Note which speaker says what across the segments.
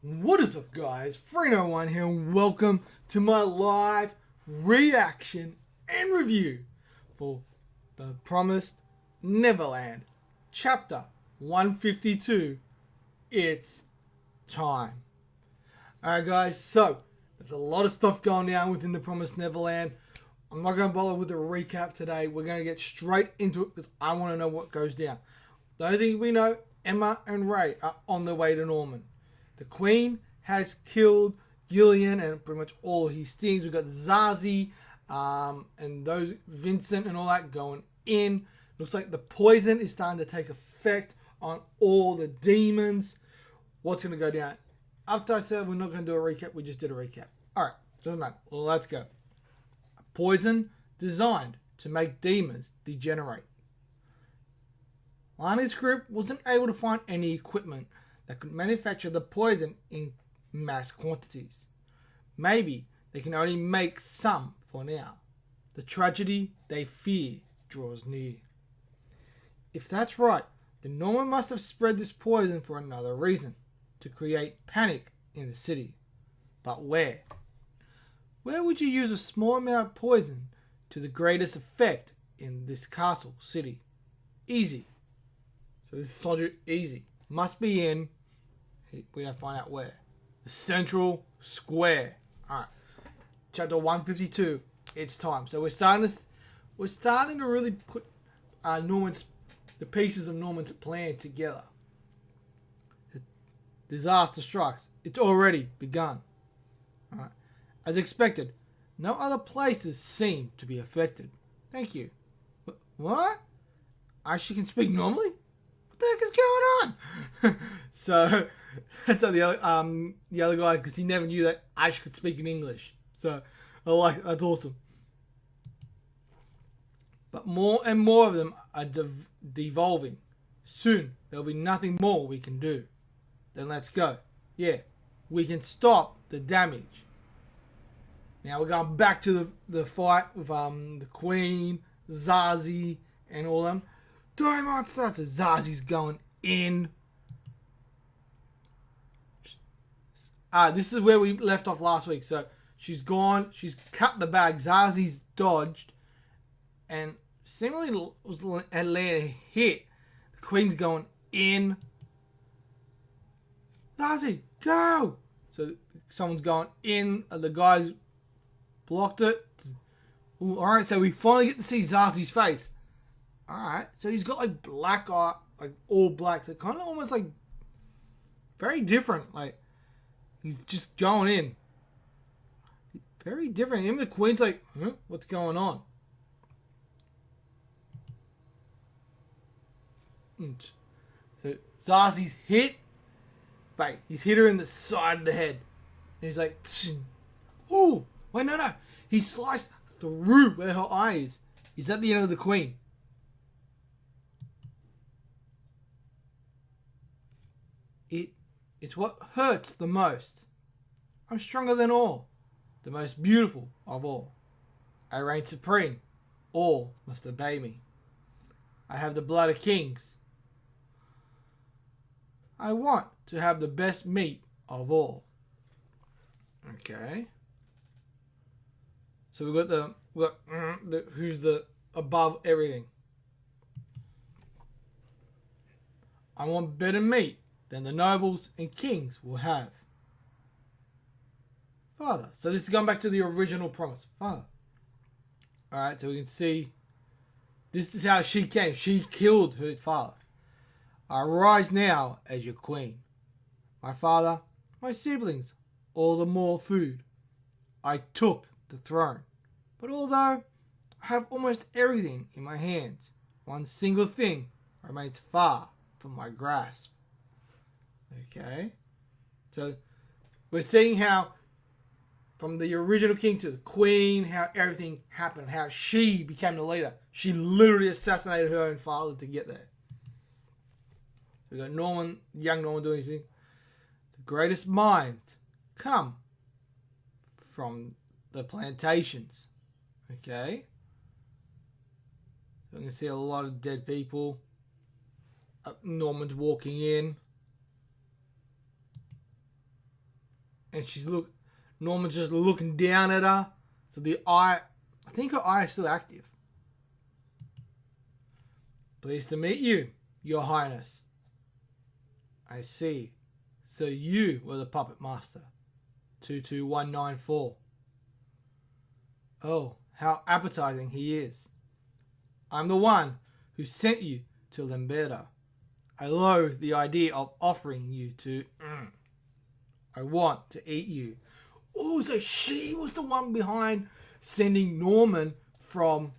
Speaker 1: What is up, guys? Freno1 here, and welcome to my live reaction and review for The Promised Neverland, Chapter 152. It's time. Alright, guys, so there's a lot of stuff going down within The Promised Neverland. I'm not going to bother with a recap today. We're going to get straight into it because I want to know what goes down. The only thing we know, Emma and Ray are on their way to Norman. The Queen has killed Gillian and pretty much all his teams. We've got Zazie and those Vincent and all that going in. Looks like the poison is starting to take effect on all the demons. What's going to go down? After I said we're not going to do a recap, we just did a recap. Alright, doesn't matter. Well, let's go. A poison designed to make demons degenerate. Lani's group wasn't able to find any equipment that could manufacture the poison in mass quantities. Maybe they can only make some for now. The tragedy they fear draws near. If that's right, then Norman must have spread this poison for another reason, to create panic in the city. But where? Where would you use a small amount of poison to the greatest effect in this castle city? Easy. So this is soldier easy. Must be in, we don't find out where, the central square. Alright, chapter 152, it's time. So we're starting to really put the pieces of Norman's plan together. The disaster strikes. It's already begun. Alright, as expected, no other places seem to be affected. Thank you. What? I actually can speak normally? What the heck is going on? So that's how the other guy, because he never knew that Ash could speak in English. So that's awesome. But more and more of them are devolving. Soon there'll be nothing more we can do. Then let's go. Yeah, we can stop the damage. Now we're going back to the fight with the Queen, Zazie, and all them. Die monster! So Zazie's going in. This is where we left off last week. So she's gone. She's cut the bag. Zazie's dodged. And seemingly had landed a hit. The Queen's going in. Zazie, go! So someone's going in. The guys blocked it. Alright, so we finally get to see Zazie's face. Alright, so he's got like black eye, like all black. So kind of almost like very different. Like he's just going in. Very different. Even the Queen's like, huh? What's going on? So Zazie's hit. But he's hit her in the side of the head. And he's like, oh, wait, no. He sliced through where her eye is. Is that the end of the Queen? It's what hurts the most. I'm stronger than all, the most beautiful of all. I reign supreme. All must obey me. I have the blood of kings. I want to have the best meat of all. Okay. So we've got the who's the above everything. I want better meat than the nobles and kings will have. Father. So this is going back to the original promise. Father. Alright, so we can see this is how she came. She killed her father. I rise now as your queen. My father, my siblings, all the more food. I took the throne. But although I have almost everything in my hands, one single thing remains far from my grasp. Okay, so we're seeing how from the original king to the Queen, how everything happened, how she became the leader. She literally assassinated her own father to get there. We got Norman, young Norman doing his thing. The greatest minds come from the plantations. Okay, so we can see a lot of dead people. Norman's walking in. and Norman's just looking down at her. So I think her eye is still active. Pleased to meet you, Your Highness. I see. So you were the puppet master. 22194. Oh, how appetizing he is. I'm the one who sent you to Lamberta. I loathe the idea of offering you to... I want to eat you. Oh, so she was the one behind sending Norman from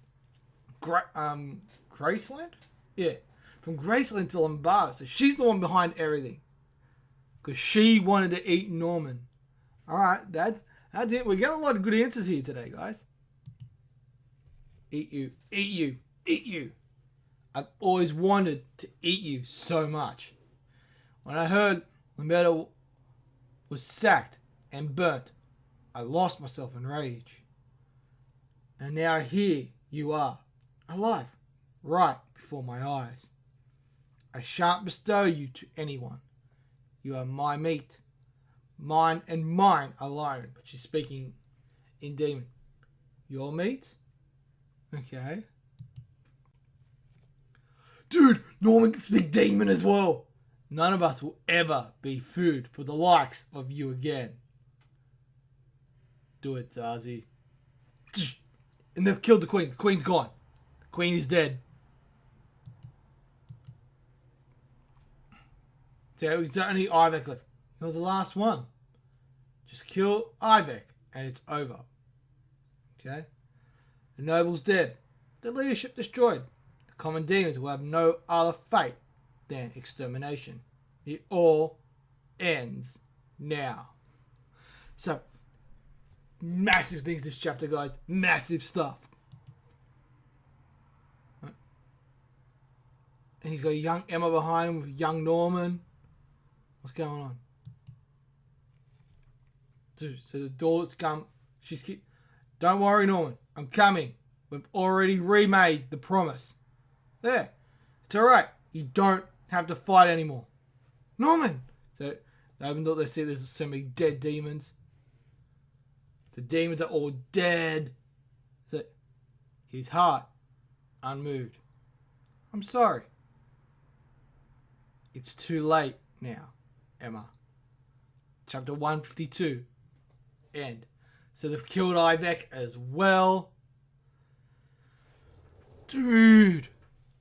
Speaker 1: Graceland? Yeah, from Graceland to Lombardo. So she's the one behind everything. Because she wanted to eat Norman. Alright, that's it. We're getting a lot of good answers here today, guys. Eat you, eat you, eat you. I've always wanted to eat you so much. When I heard Lamberta was sacked and burnt, I lost myself in rage. And now here you are, alive, right before my eyes. I shan't bestow you to anyone. You are my meat, mine and mine alone. But she's speaking in demon. Your meat? Okay. Dude, Norman can speak demon as well. None of us will ever be food for the likes of you again. Do it, Zazie. And they've killed the queen. The queen's gone. The queen is dead. So it's only Ivek left. You're the last one. Just kill Ivek and it's over. Okay? The noble's dead. The leadership destroyed. The common demons will have no other fate than extermination. It all ends now. So, massive things this chapter, guys. Massive stuff. And he's got young Emma behind him with young Norman. What's going on? So the door's come. Don't worry, Norman. I'm coming. We've already remade the promise. There. It's alright. You don't have to fight anymore. Norman! So they opened up, they see there's so many dead demons. The demons are all dead. So his heart unmoved. I'm sorry. It's too late now, Emma. Chapter 152. End. So they've killed Ivek as well. Dude.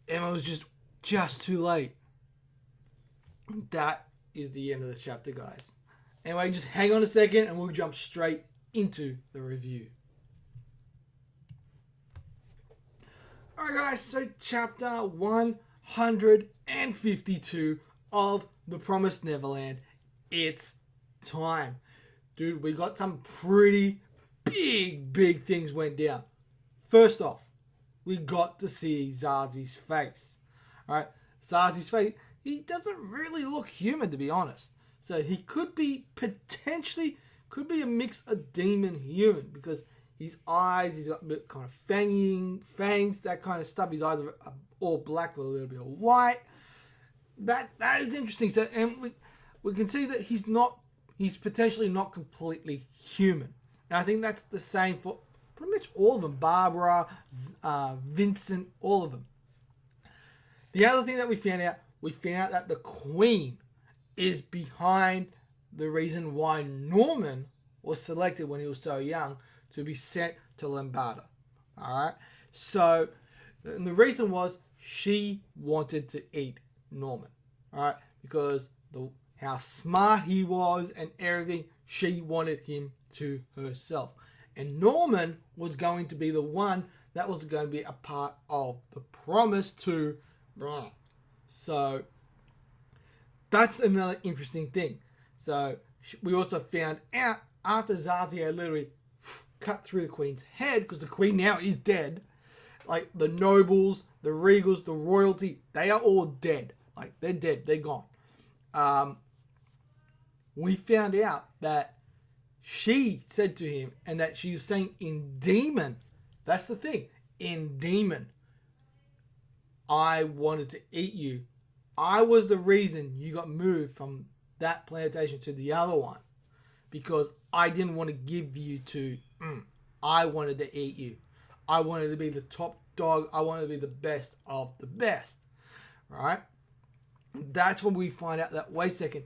Speaker 1: Emma was just too late. That is the end of the chapter, guys. Anyway, just hang on a second and we'll jump straight into the review. Alright guys, so chapter 152 of The Promised Neverland. It's time. Dude, we got some pretty big things went down. First off, we got to see Zazie's face. Alright, Zazie's face, he doesn't really look human, to be honest. So he could be a mix of demon human, because his eyes, he's got a bit kind of fangs, that kind of stuff. His eyes are all black with a little bit of white. That is interesting. So, and we can see that he's potentially not completely human. And I think that's the same for pretty much all of them. Barbara, Vincent, all of them. The other thing that we found out that the Queen is behind the reason why Norman was selected when he was so young to be sent to Lombardo. Alright? So, and the reason was she wanted to eat Norman. Alright? Because how smart he was and everything, she wanted him to herself. And Norman was going to be the one that was going to be a part of the promise to Brian. So, that's another interesting thing. So, we also found out after Zazie had literally cut through the Queen's head, because the Queen now is dead. Like, the nobles, the regals, the royalty, they are all dead. Like, they're dead. They're gone. We found out that she said to him, and that she was saying in demon, that's the thing, in demon, I wanted to eat you. I was the reason you got moved from that plantation to the other one. because I didn't want to give you to, I wanted to eat you. I wanted to be the top dog. I wanted to be the best of the best. Right? That's when we find out that, wait a second,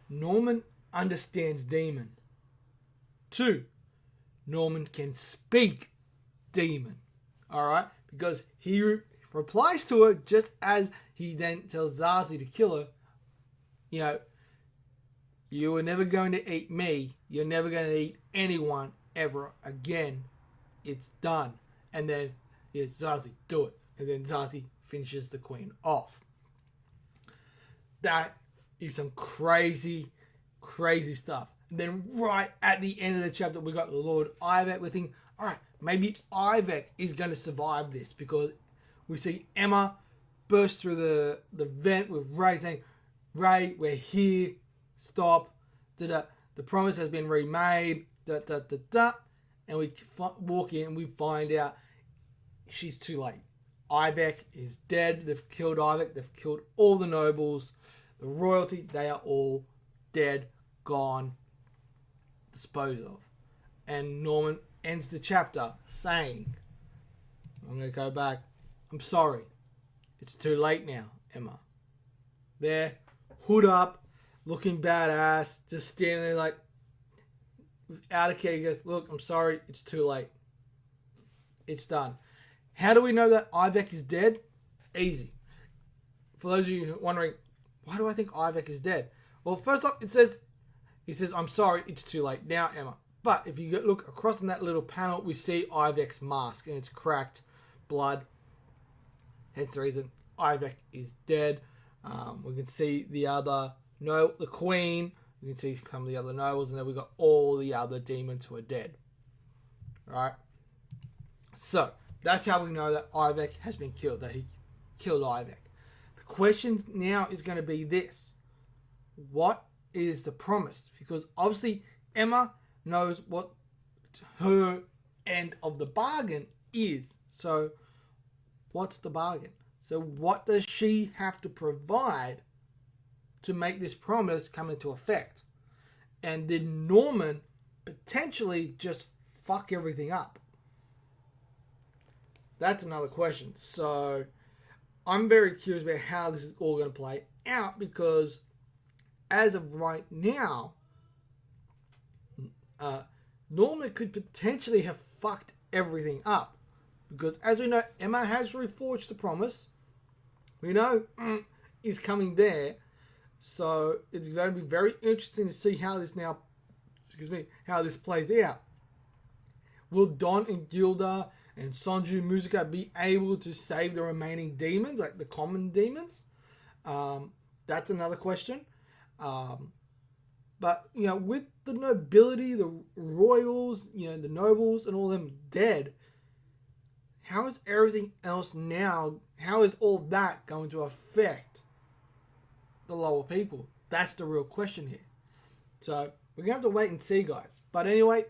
Speaker 1: Norman understands demon. 2, Norman can speak demon. Alright? Because he replies to her just as he then tells Zazie to kill her. You know, you are never going to eat me. You're never going to eat anyone ever again. It's done. And then, Zazie, do it. And then Zazie finishes the queen off. That is some crazy, crazy stuff. And then right at the end of the chapter, we got Lord Ivek. We're thinking, all right, maybe Ivek is going to survive this, because we see Emma burst through the vent with Ray saying, Ray, we're here. Stop. The promise has been remade. And we walk in and we find out she's too late. Ivek is dead. They've killed Ivek. They've killed all the nobles. The royalty, they are all dead, gone, disposed of. And Norman ends the chapter saying, I'm going to go back. I'm sorry. It's too late now, Emma. There, hood up, looking badass, just standing there like, without a care. He goes, look, I'm sorry. It's too late. It's done. How do we know that Ivek is dead? Easy. For those of you wondering, why do I think Ivek is dead? Well, first off, he says, I'm sorry, it's too late now, Emma. But if you look across in that little panel, we see Ivek's mask, and it's cracked, blood. Hence the reason Ivek is dead. We can see the queen. We can see some of the other nobles, and then we got all the other demons who are dead. Right? So, that's how we know that Ivek has been killed, that he killed Ivek. The question now is going to be this. What is the promise? Because obviously Emma knows what her end of the bargain is. So what's the bargain? So what does she have to provide to make this promise come into effect? And did Norman potentially just fuck everything up? That's another question. So I'm very curious about how this is all going to play out, because as of right now, Norman could potentially have fucked everything up. Because as we know, Emma has reforged the promise. We know is coming there. So it's going to be very interesting to see how this plays out. Will Don and Gilda and Sonju Musica be able to save the remaining demons, like the common demons? That's another question. But, with the nobility, the royals, the nobles and all them dead, how is everything else now, how is all that going to affect the lower people? That's the real question here. So, we're going to have to wait and see, guys. But anyway,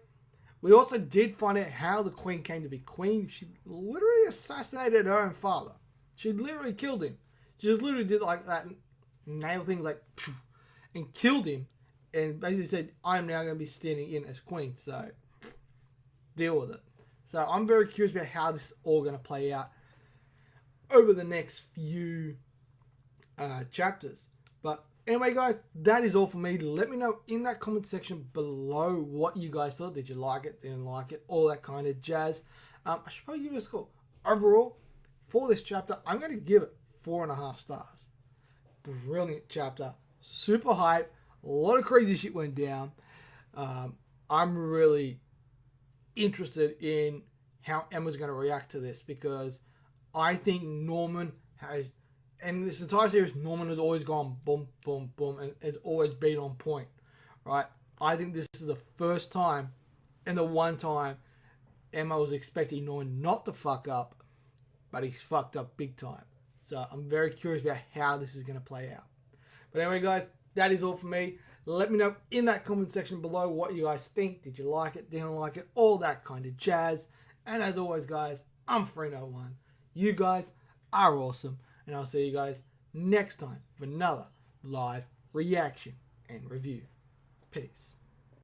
Speaker 1: we also did find out how the queen came to be queen. She literally assassinated her own father. She literally killed him. She just literally did like that, nail things like, and killed him. And basically said, I'm now going to be standing in as queen. So, deal with it. So, I'm very curious about how this is all going to play out over the next few chapters. But anyway, guys, that is all for me. Let me know in that comment section below what you guys thought. Did you like it? Didn't like it? All that kind of jazz. I should probably give it a score. Overall, for this chapter, I'm going to give it 4.5 stars. Brilliant chapter. Super hype. A lot of crazy shit went down. I'm really interested in how Emma's going to react to this, because I think Norman has, and this entire series, Norman has always gone boom, boom, boom, and has always been on point, right? I think this is the first time and the one time Emma was expecting Norman not to fuck up, but he's fucked up big time. So I'm very curious about how this is going to play out. But anyway, guys, that is all for me. Let me know in that comment section below what you guys think. Did you like it? Didn't like it? All that kind of jazz. And as always, guys, I'm Freno1. You guys are awesome. And I'll see you guys next time for another live reaction and review. Peace.